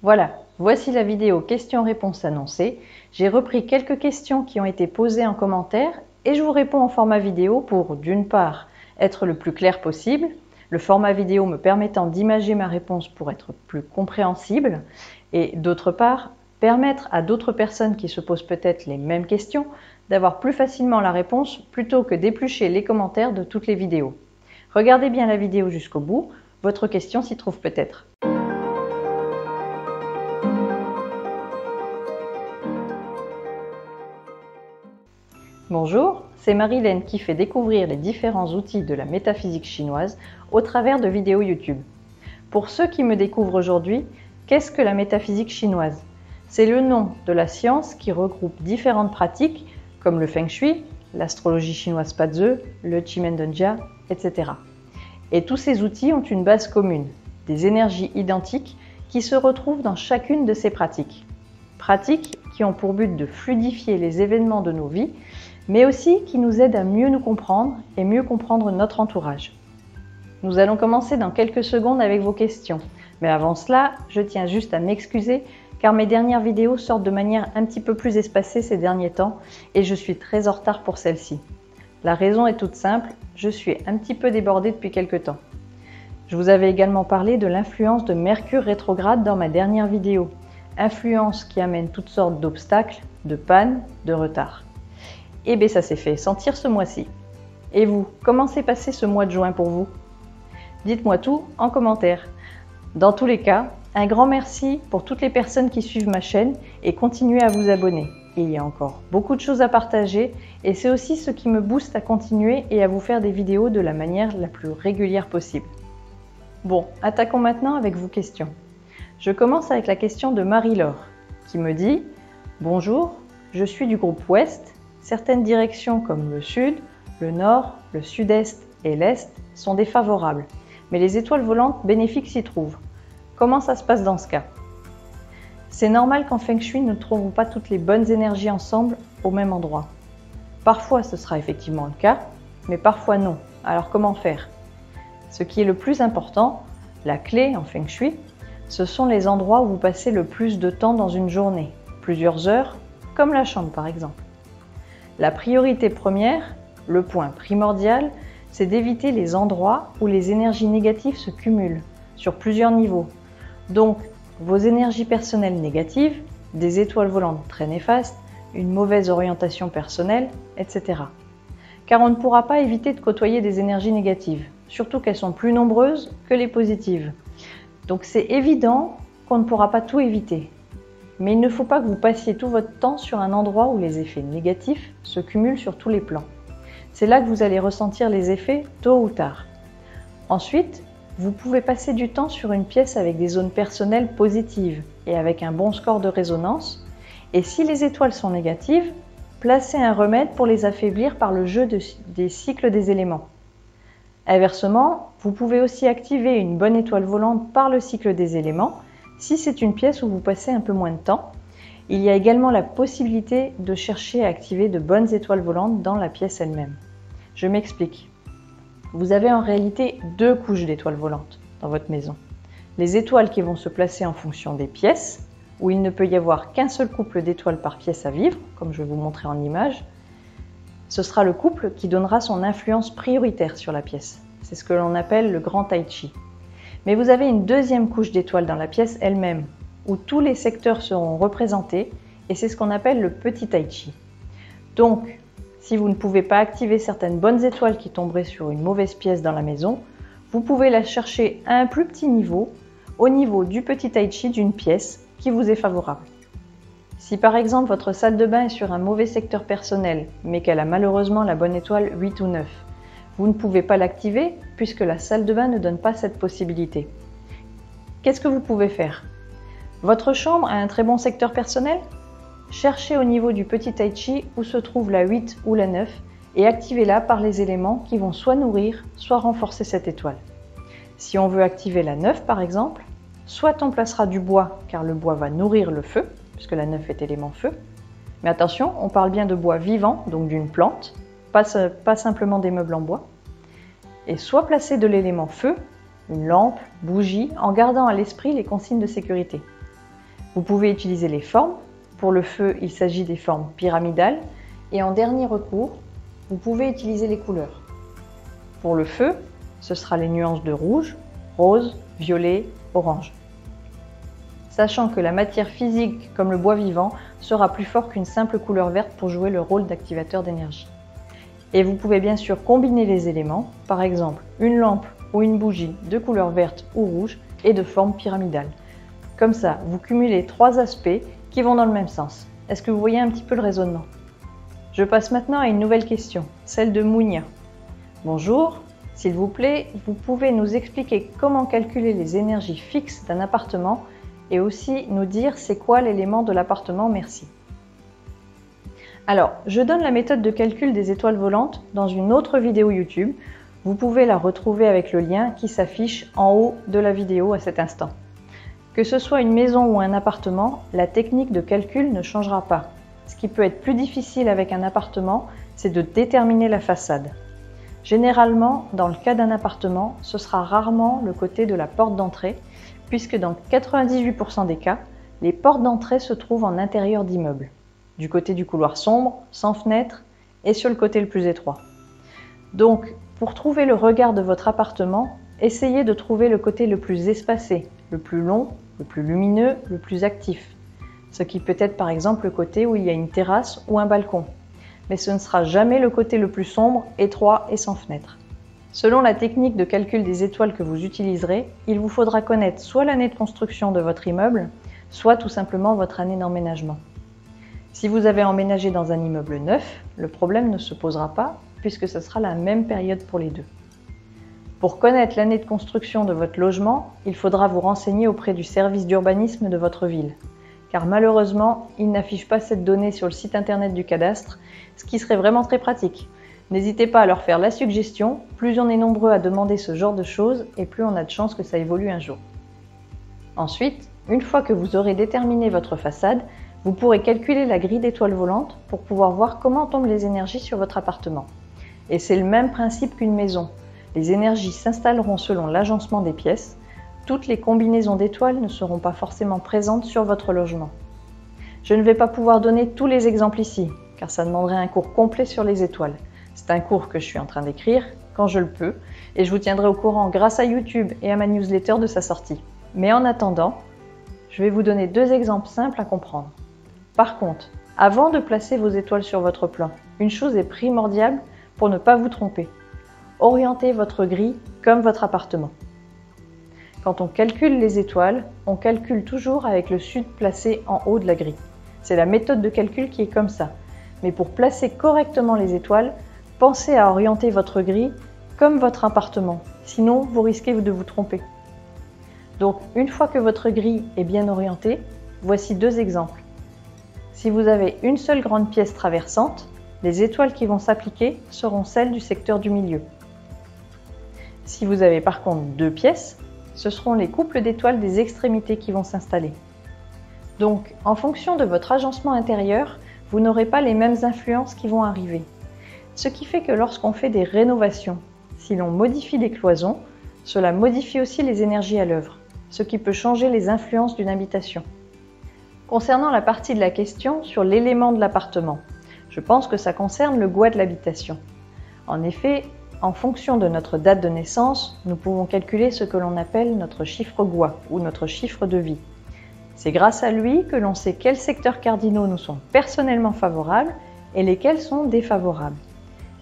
Voilà, voici la vidéo questions-réponses annoncée. J'ai repris quelques questions qui ont été posées en commentaire et je vous réponds en format vidéo pour, d'une part, être le plus clair possible, le format vidéo me permettant d'imager ma réponse pour être plus compréhensible, et d'autre part, permettre à d'autres personnes qui se posent peut-être les mêmes questions d'avoir plus facilement la réponse plutôt que d'éplucher les commentaires de toutes les vidéos. Regardez bien la vidéo jusqu'au bout, votre question s'y trouve peut-être. Bonjour, c'est Marilène qui fait découvrir les différents outils de la métaphysique chinoise au travers de vidéos YouTube. Pour ceux qui me découvrent aujourd'hui, qu'est-ce que la métaphysique chinoise? C'est le nom de la science qui regroupe différentes pratiques comme le Feng Shui, l'astrologie chinoise Pazi, le Qimendongjia, etc. Et tous ces outils ont une base commune, des énergies identiques qui se retrouvent dans chacune de ces pratiques. Pratiques qui ont pour but de fluidifier les événements de nos vies, mais aussi qui nous aident à mieux nous comprendre et mieux comprendre notre entourage. Nous allons commencer dans quelques secondes avec vos questions. Mais avant cela, je tiens juste à m'excuser car mes dernières vidéos sortent de manière un petit peu plus espacée ces derniers temps et je suis très en retard pour celle-ci. La raison est toute simple, je suis un petit peu débordée depuis quelques temps. Je vous avais également parlé de l'influence de Mercure rétrograde dans ma dernière vidéo. Influence qui amène toutes sortes d'obstacles, de pannes, de retards. Et bien ça s'est fait sentir ce mois-ci. Et vous, comment s'est passé ce mois de juin pour vous? Dites-moi tout en commentaire. Dans tous les cas, un grand merci pour toutes les personnes qui suivent ma chaîne et continuez à vous abonner. Il y a encore beaucoup de choses à partager et c'est aussi ce qui me booste à continuer et à vous faire des vidéos de la manière la plus régulière possible. Bon, attaquons maintenant avec vos questions. Je commence avec la question de Marie-Laure qui me dit « Bonjour, je suis du groupe Ouest. Certaines directions comme le sud, le nord, le sud-est et l'est sont défavorables, mais les étoiles volantes bénéfiques s'y trouvent. Comment ça se passe dans ce cas? C'est normal qu'en Feng Shui, nous ne trouvons pas toutes les bonnes énergies ensemble au même endroit. Parfois, ce sera effectivement le cas, mais parfois non. Alors comment faire? Ce qui est le plus important, la clé en Feng Shui, ce sont les endroits où vous passez le plus de temps dans une journée, plusieurs heures, comme la chambre par exemple. La priorité première, le point primordial, c'est d'éviter les endroits où les énergies négatives se cumulent, sur plusieurs niveaux. Donc, vos énergies personnelles négatives, des étoiles volantes très néfastes, une mauvaise orientation personnelle, etc. Car on ne pourra pas éviter de côtoyer des énergies négatives, surtout qu'elles sont plus nombreuses que les positives. Donc c'est évident qu'on ne pourra pas tout éviter. Mais il ne faut pas que vous passiez tout votre temps sur un endroit où les effets négatifs se cumulent sur tous les plans. C'est là que vous allez ressentir les effets tôt ou tard. Ensuite, vous pouvez passer du temps sur une pièce avec des zones personnelles positives et avec un bon score de résonance. Et si les étoiles sont négatives, placez un remède pour les affaiblir par le jeu des cycles des éléments. Inversement, vous pouvez aussi activer une bonne étoile volante par le cycle des éléments. Si c'est une pièce où vous passez un peu moins de temps, il y a également la possibilité de chercher à activer de bonnes étoiles volantes dans la pièce elle-même. Je m'explique. Vous avez en réalité deux couches d'étoiles volantes dans votre maison. Les étoiles qui vont se placer en fonction des pièces, où il ne peut y avoir qu'un seul couple d'étoiles par pièce à vivre, comme je vais vous montrer en image. Ce sera le couple qui donnera son influence prioritaire sur la pièce. C'est ce que l'on appelle le grand tai chi. Mais vous avez une deuxième couche d'étoiles dans la pièce elle-même, où tous les secteurs seront représentés, et c'est ce qu'on appelle le petit tai chi. Donc, si vous ne pouvez pas activer certaines bonnes étoiles qui tomberaient sur une mauvaise pièce dans la maison, vous pouvez la chercher à un plus petit niveau, au niveau du petit tai chi d'une pièce qui vous est favorable. Si par exemple votre salle de bain est sur un mauvais secteur personnel, mais qu'elle a malheureusement la bonne étoile 8 ou 9, vous ne pouvez pas l'activer puisque la salle de bain ne donne pas cette possibilité. Qu'est-ce que vous pouvez faire? Votre chambre a un très bon secteur personnel? Cherchez au niveau du petit tai chi où se trouve la 8 ou la 9 et activez-la par les éléments qui vont soit nourrir, soit renforcer cette étoile. Si on veut activer la 9 par exemple, soit on placera du bois car le bois va nourrir le feu, puisque la 9 est élément feu. Mais attention, on parle bien de bois vivant, donc d'une plante, pas simplement des meubles en bois. Et soit placer de l'élément feu, une lampe, bougie, en gardant à l'esprit les consignes de sécurité. Vous pouvez utiliser les formes. Pour le feu, il s'agit des formes pyramidales. Et en dernier recours, vous pouvez utiliser les couleurs. Pour le feu, ce sera les nuances de rouge, rose, violet, orange. Sachant que la matière physique, comme le bois vivant, sera plus fort qu'une simple couleur verte pour jouer le rôle d'activateur d'énergie. Et vous pouvez bien sûr combiner les éléments, par exemple une lampe ou une bougie de couleur verte ou rouge et de forme pyramidale. Comme ça, vous cumulez 3 aspects qui vont dans le même sens. Est-ce que vous voyez un petit peu le raisonnement? Je passe maintenant à une nouvelle question, celle de Mounia. Bonjour, s'il vous plaît, vous pouvez nous expliquer comment calculer les énergies fixes d'un appartement et aussi nous dire c'est quoi l'élément de l'appartement, merci. Alors, je donne la méthode de calcul des étoiles volantes dans une autre vidéo YouTube. Vous pouvez la retrouver avec le lien qui s'affiche en haut de la vidéo à cet instant. Que ce soit une maison ou un appartement, la technique de calcul ne changera pas. Ce qui peut être plus difficile avec un appartement, c'est de déterminer la façade. Généralement, dans le cas d'un appartement, ce sera rarement le côté de la porte d'entrée, puisque dans 98% des cas, les portes d'entrée se trouvent en intérieur d'immeubles, du côté du couloir sombre, sans fenêtre, et sur le côté le plus étroit. Donc, pour trouver le regard de votre appartement, essayez de trouver le côté le plus espacé, le plus long, le plus lumineux, le plus actif. Ce qui peut être par exemple le côté où il y a une terrasse ou un balcon. Mais ce ne sera jamais le côté le plus sombre, étroit et sans fenêtre. Selon la technique de calcul des étoiles que vous utiliserez, il vous faudra connaître soit l'année de construction de votre immeuble, soit tout simplement votre année d'emménagement. Si vous avez emménagé dans un immeuble neuf, le problème ne se posera pas puisque ce sera la même période pour les deux. Pour connaître l'année de construction de votre logement, il faudra vous renseigner auprès du service d'urbanisme de votre ville. Car malheureusement, il n'affiche pas cette donnée sur le site internet du cadastre, ce qui serait vraiment très pratique. N'hésitez pas à leur faire la suggestion, plus on est nombreux à demander ce genre de choses et plus on a de chances que ça évolue un jour. Ensuite, une fois que vous aurez déterminé votre façade, vous pourrez calculer la grille d'étoiles volantes pour pouvoir voir comment tombent les énergies sur votre appartement. Et c'est le même principe qu'une maison. Les énergies s'installeront selon l'agencement des pièces. Toutes les combinaisons d'étoiles ne seront pas forcément présentes sur votre logement. Je ne vais pas pouvoir donner tous les exemples ici, car ça demanderait un cours complet sur les étoiles. C'est un cours que je suis en train d'écrire, quand je le peux, et je vous tiendrai au courant grâce à YouTube et à ma newsletter de sa sortie. Mais en attendant, je vais vous donner 2 exemples simples à comprendre. Par contre, avant de placer vos étoiles sur votre plan, une chose est primordiale pour ne pas vous tromper. Orientez votre grille comme votre appartement. Quand on calcule les étoiles, on calcule toujours avec le sud placé en haut de la grille. C'est la méthode de calcul qui est comme ça. Mais pour placer correctement les étoiles, pensez à orienter votre grille comme votre appartement. Sinon, vous risquez de vous tromper. Donc, une fois que votre grille est bien orientée, voici 2 exemples. Si vous avez une seule grande pièce traversante, les étoiles qui vont s'appliquer seront celles du secteur du milieu. Si vous avez par contre 2 pièces, ce seront les couples d'étoiles des extrémités qui vont s'installer. Donc, en fonction de votre agencement intérieur, vous n'aurez pas les mêmes influences qui vont arriver. Ce qui fait que lorsqu'on fait des rénovations, si l'on modifie des cloisons, cela modifie aussi les énergies à l'œuvre, ce qui peut changer les influences d'une habitation. Concernant la partie de la question sur l'élément de l'appartement, je pense que ça concerne le GOA de l'habitation. En effet, en fonction de notre date de naissance, nous pouvons calculer ce que l'on appelle notre chiffre GOA ou notre chiffre de vie. C'est grâce à lui que l'on sait quels secteurs cardinaux nous sont personnellement favorables et lesquels sont défavorables.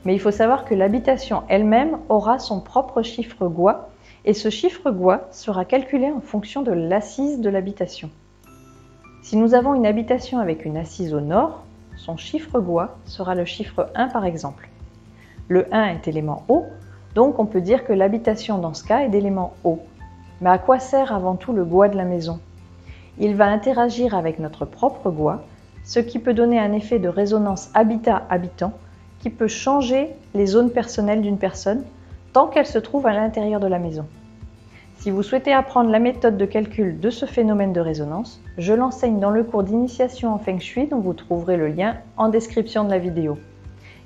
Mais il faut savoir que l'habitation elle-même aura son propre chiffre GOA et ce chiffre GOA sera calculé en fonction de l'assise de l'habitation. Si nous avons une habitation avec une assise au nord, son chiffre GOA sera le chiffre 1 par exemple. Le 1 est élément eau, donc on peut dire que l'habitation dans ce cas est d'élément eau. Mais à quoi sert avant tout le GOA de la maison? Il va interagir avec notre propre GOA, ce qui peut donner un effet de résonance habitat-habitant qui peut changer les zones personnelles d'une personne tant qu'elle se trouve à l'intérieur de la maison. Si vous souhaitez apprendre la méthode de calcul de ce phénomène de résonance, je l'enseigne dans le cours d'initiation en Feng Shui dont vous trouverez le lien en description de la vidéo.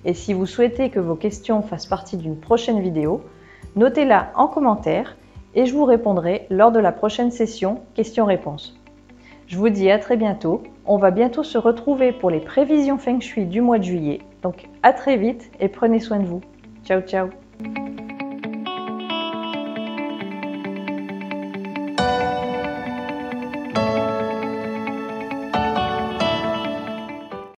Et si vous souhaitez que vos questions fassent partie d'une prochaine vidéo, notez-la en commentaire et je vous répondrai lors de la prochaine session questions-réponses. Je vous dis à très bientôt. On va bientôt se retrouver pour les prévisions Feng Shui du mois de juillet. Donc à très vite et prenez soin de vous. Ciao ciao.